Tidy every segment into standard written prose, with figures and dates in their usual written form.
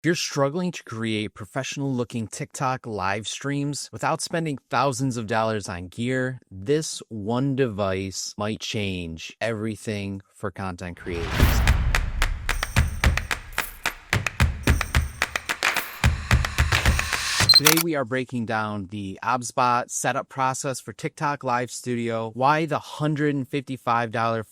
If you're struggling to create professional-looking TikTok live streams without spending thousands of dollars on gear, this one device might change everything for content creators. Today, we are breaking down the OBSBOT setup process for TikTok Live Studio, why the $155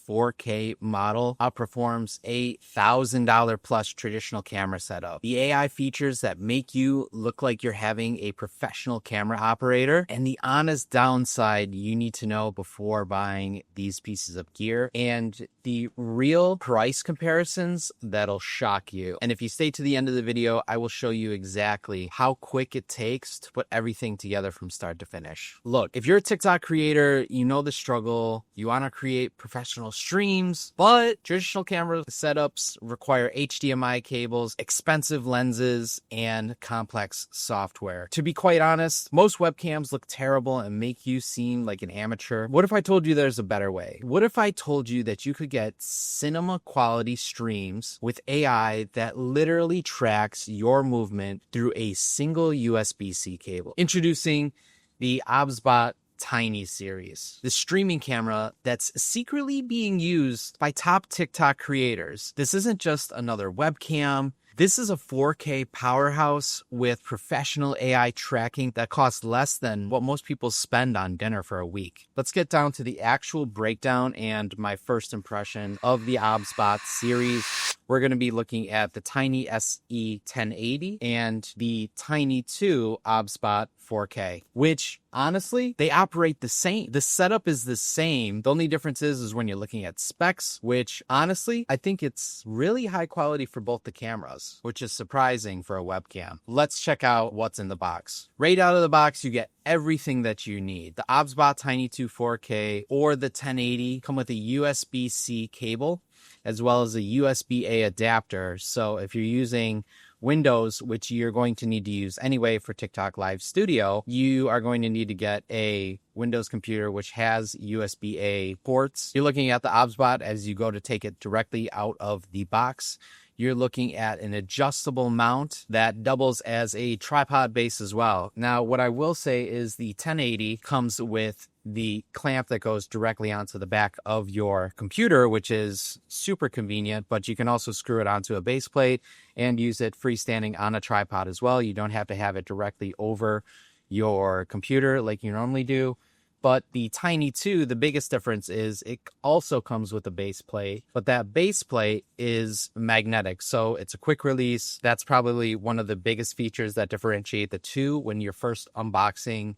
4K model outperforms a $1,000 plus traditional camera setup, the AI features that make you look like you're having a professional camera operator, and the honest downside you need to know before buying these pieces of gear, and the real price comparisons that'll shock you. And if you stay to the end of the video, I will show you exactly how quick it takes to put everything together from start to finish. Look, if you're a TikTok creator, you know the struggle. You want to create professional streams, but traditional camera setups require HDMI cables, expensive lenses, and complex software. To be quite honest, most webcams look terrible and make you seem like an amateur. What if I told you there's a better way? What if I told you that you could get cinema quality streams with AI that literally tracks your movement through a single USB-C cable? Introducing the OBSBOT Tiny series, the streaming camera that's secretly being used by top TikTok creators. This isn't just another webcam. This is a 4K powerhouse with professional AI tracking that costs less than what most people spend on dinner for a week. Let's get down to the actual breakdown and my first impression of the OBSBOT series. We're going to be looking at the Tiny SE 1080 and the Tiny 2 OBSBOT 4K, which honestly, they operate the same. The setup is the same. The only difference is when you're looking at specs, which honestly, I think it's really high quality for both the cameras, which is surprising for a webcam. Let's check out what's in the box. Right out of the box, you get everything that you need. The OBSBOT Tiny 2 4K or the 1080 come with a USB-C cable, as well as a USB-A adapter. So if you're using Windows, which you're going to need to use anyway for TikTok Live Studio, you are going to need to get a Windows computer which has USB-A ports. You're looking at the OBSBOT as you go to take it directly out of the box. You're looking at an adjustable mount that doubles as a tripod base as well. Now, what I will say is the 1080 comes with the clamp that goes directly onto the back of your computer, which is super convenient, but you can also screw it onto a base plate and use it freestanding on a tripod as well. You don't have to have it directly over your computer like you normally do. But the Tiny 2, the biggest difference is it also comes with a base plate, but that base plate is magnetic. So it's a quick release. That's probably one of the biggest features that differentiate the two when you're first unboxing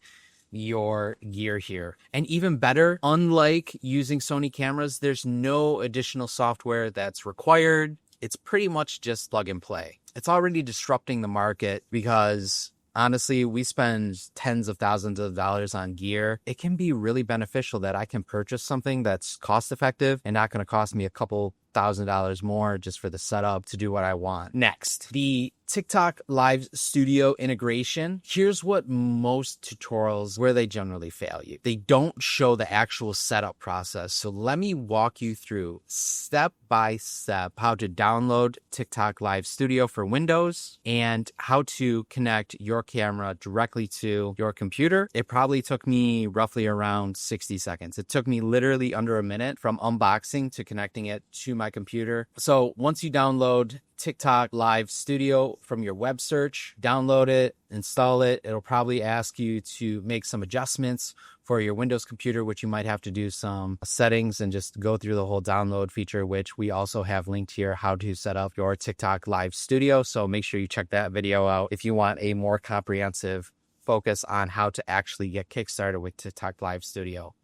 your gear here. And even better, unlike using Sony cameras, there's no additional software that's required. It's pretty much just plug and play. It's already disrupting the market because honestly, we spend tens of thousands of dollars on gear. It can be really beneficial that I can purchase something that's cost effective and not going to cost me a couple $1,000 more just for the setup to do what I want. Next, the TikTok Live Studio integration. Here's what most tutorials where they generally fail you. They don't show the actual setup process. So let me walk you through step by step how to download TikTok Live Studio for Windows and how to connect your camera directly to your computer. It probably took me roughly around 60 seconds. It took me literally under a minute from unboxing to connecting it to my computer. So once you download TikTok Live Studio from your web search, download it, install it. It'll probably ask you to make some adjustments for your Windows computer, which you might have to do some settings and just go through the whole download feature, which we also have linked here, how to set up your TikTok Live Studio. So make sure you check that video out if you want a more comprehensive focus on how to actually get kickstarted with TikTok Live Studio.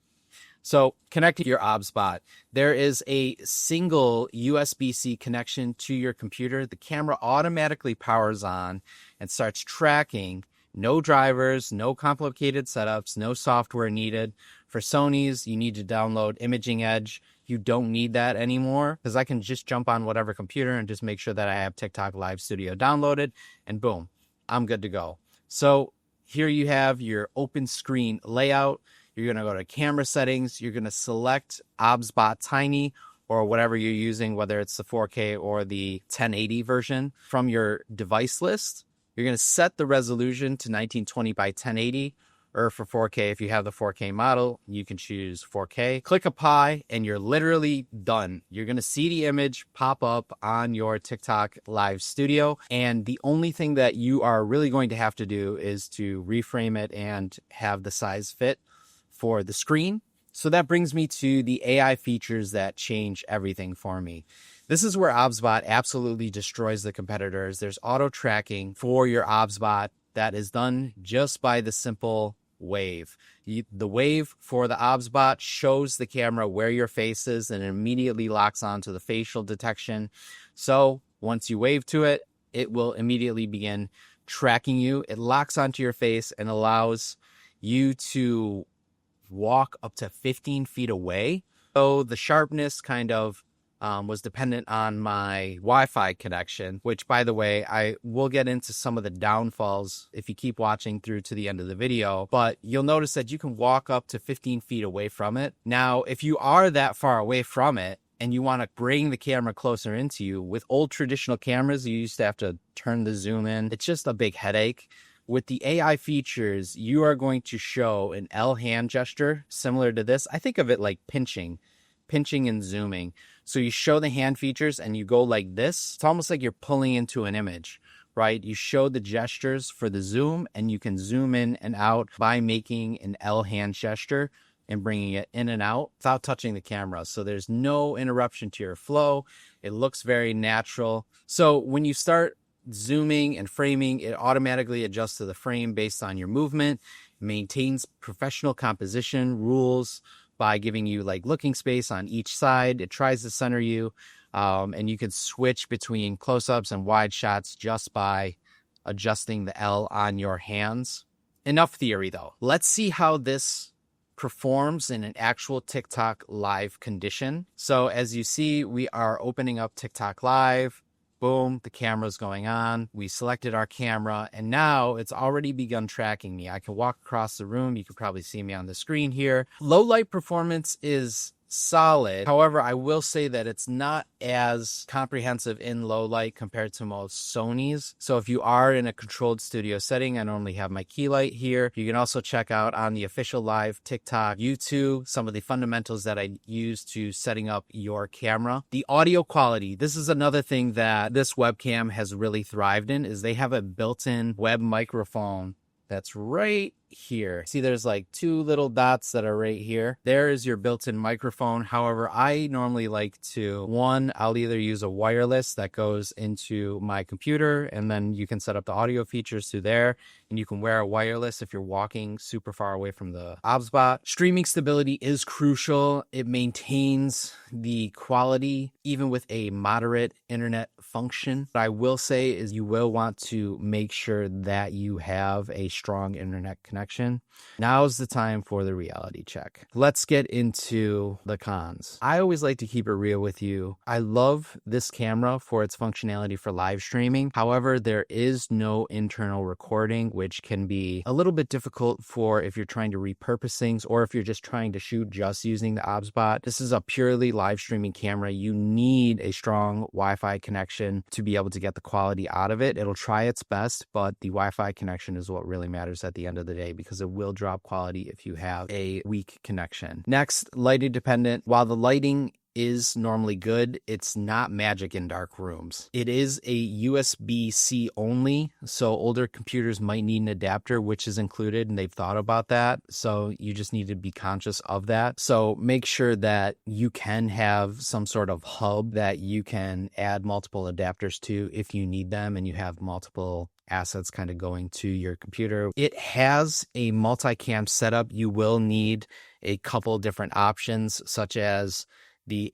So connecting your OBSBOT, there is a single USB-C connection to your computer. The camera automatically powers on and starts tracking. No drivers, no complicated setups, no software needed. For Sony's, you need to download Imaging Edge. You don't need that anymore because I can just jump on whatever computer and just make sure that I have TikTok Live Studio downloaded and boom, I'm good to go. So here you have your open screen layout. You're going to go to camera settings. You're going to select OBSBOT Tiny or whatever you're using, whether it's the 4K or the 1080 version, from your device list. You're going to set the resolution to 1920 by 1080, or for 4K, if you have the 4K model, you can choose 4K. Click apply, and you're literally done. You're going to see the image pop up on your TikTok live studio. And the only thing that you are really going to have to do is to reframe it and have the size fit for the screen. So that brings me to the AI features that change everything for me. This is where OBSBOT absolutely destroys the competitors. There's auto tracking for your OBSBOT that is done just by the simple wave. The wave for the OBSBOT shows the camera where your face is and it immediately locks onto the facial detection. So once you wave to it, it will immediately begin tracking you. It locks onto your face and allows you to walk up to 15 feet away. So the sharpness kind of was dependent on my Wi-Fi connection, which, by the way, I will get into some of the downfalls if you keep watching through to the end of the video, but you'll notice that you can walk up to 15 feet away from it. Now, if you are that far away from it and you want to bring the camera closer into you, with old traditional cameras, you used to have to turn the zoom in. It's just a big headache. With the AI features, you are going to show an L hand gesture similar to this. I think of it like pinching and zooming. So you show the hand features and you go like this. It's almost like you're pulling into an image, right? You show the gestures for the zoom, and you can zoom in and out by making an L hand gesture and bringing it in and out without touching the camera. So there's no interruption to your flow. It looks very natural. So when you start zooming and framing, it automatically adjusts to the frame based on your movement, maintains professional composition rules by giving you like looking space on each side. It tries to center you, and you can switch between close-ups and wide shots just by adjusting the L on your hands. Enough theory though. Let's see how this performs in an actual TikTok live condition. So as you see, we are opening up TikTok live. Boom, the camera's going on. We selected our camera, and now it's already begun tracking me. I can walk across the room. You can probably see me on the screen here. Low light performance is solid. However, I will say that it's not as comprehensive in low light compared to most Sonys. So if you are in a controlled studio setting, I normally have my key light here. You can also check out on the official live TikTok YouTube some of the fundamentals that I use to setting up your camera. The audio quality, this is another thing that this webcam has really thrived in, is they have a built-in web microphone that's right here. See, there's like two little dots that are right here. There is your built-in microphone. However, I normally like to, I'll either use a wireless that goes into my computer, and then you can set up the audio features through there, and you can wear a wireless if you're walking super far away from the OBSBOT. Streaming stability is crucial. It maintains the quality even with a moderate internet function. What I will say is you will want to make sure that you have a strong internet connection. Now's the time for the reality check. Let's get into the cons. I always like to keep it real with you. I love this camera for its functionality for live streaming. However, there is no internal recording, which can be a little bit difficult for if you're trying to repurpose things or if you're just trying to shoot just using the OBSBOT. This is a purely live streaming camera. You need a strong Wi-Fi connection to be able to get the quality out of it. It'll try its best, but the Wi-Fi connection is what really matters at the end of the day, because it will drop quality if you have a weak connection. Next, lighting dependent. While the lighting is normally good, it's not magic in dark rooms. It is a USB-C only, so older computers might need an adapter, which is included, and they've thought about that. So you just need to be conscious of that. So make sure that you can have some sort of hub that you can add multiple adapters to if you need them and you have multiple assets kind of going to your computer. It has a multicam setup. You will need a couple different options, such as the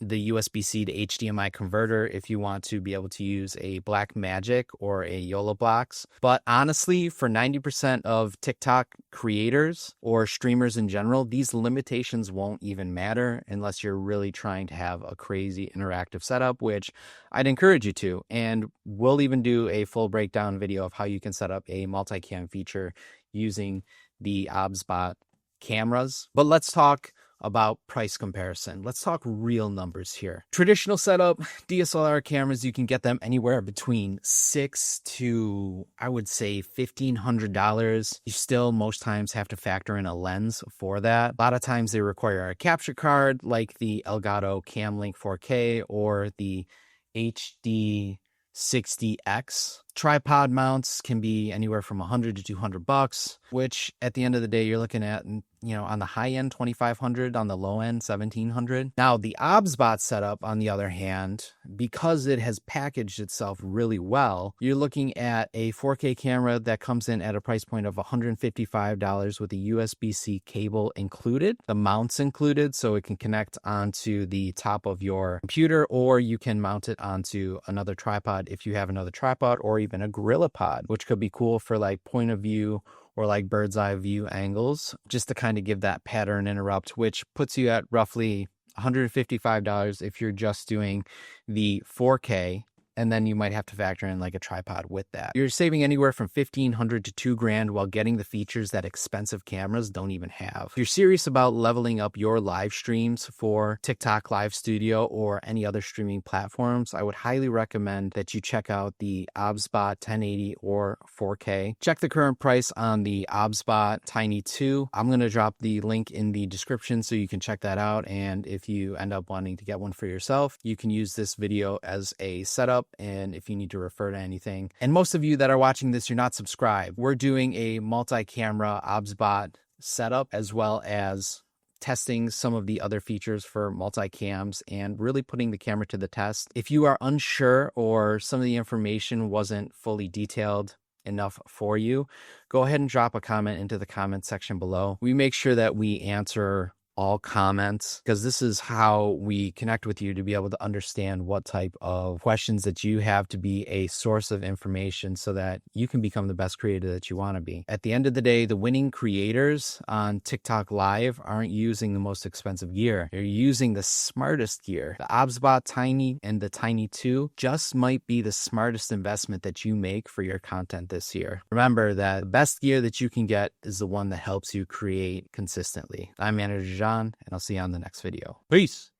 USB-C to HDMI converter if you want to be able to use a Blackmagic or a YOLO Box. But honestly, for 90% of TikTok creators or streamers in general, these limitations won't even matter unless you're really trying to have a crazy interactive setup, which I'd encourage you to. And we'll even do a full breakdown video of how you can set up a multicam feature using the OBSBOT cameras. But let's talk about price comparison. Let's talk real numbers here. Traditional setup, DSLR cameras, you can get them anywhere between $600 to, I would say, $1,500. You still most times have to factor in a lens for that. A lot of times they require a capture card like the Elgato Camlink 4K or the HD 60X. Tripod mounts can be anywhere from $100 to $200, which at the end of the day, you're looking at, on the high end, $2,500, on the low end, $1,700. Now, the OBSBOT setup, on the other hand, because it has packaged itself really well, you're looking at a 4K camera that comes in at a price point of $155 with a USB-C cable included, the mounts included, so it can connect onto the top of your computer, or you can mount it onto another tripod if you have another tripod, or even a GorillaPod, which could be cool for like point of view or like bird's eye view angles, just to kind of give that pattern interrupt, which puts you at roughly $155 if you're just doing the 4K. And then you might have to factor in like a tripod with that. You're saving anywhere from $1,500 to $2,000 while getting the features that expensive cameras don't even have. If you're serious about leveling up your live streams for TikTok Live Studio or any other streaming platforms, I would highly recommend that you check out the OBSBOT 1080 or 4K. Check the current price on the OBSBOT Tiny 2. I'm going to drop the link in the description so you can check that out. And if you end up wanting to get one for yourself, you can use this video as a setup. And if you need to refer to anything, and most of you that are watching this, you're not subscribed. We're doing a multi-camera OBSBOT setup as well as testing some of the other features for multi-cams and really putting the camera to the test. If you are unsure or some of the information wasn't fully detailed enough for you, go ahead and drop a comment into the comment section below. We make sure that we answer all comments, because this is how we connect with you to be able to understand what type of questions that you have to be a source of information so that you can become the best creator that you want to be. At the end of the day, the winning creators on TikTok Live aren't using the most expensive gear. They're using the smartest gear. The OBSBOT Tiny and the Tiny 2 just might be the smartest investment that you make for your content this year. Remember that the best gear that you can get is the one that helps you create consistently. I'm ManagerJon, and I'll see you on the next video. Peace.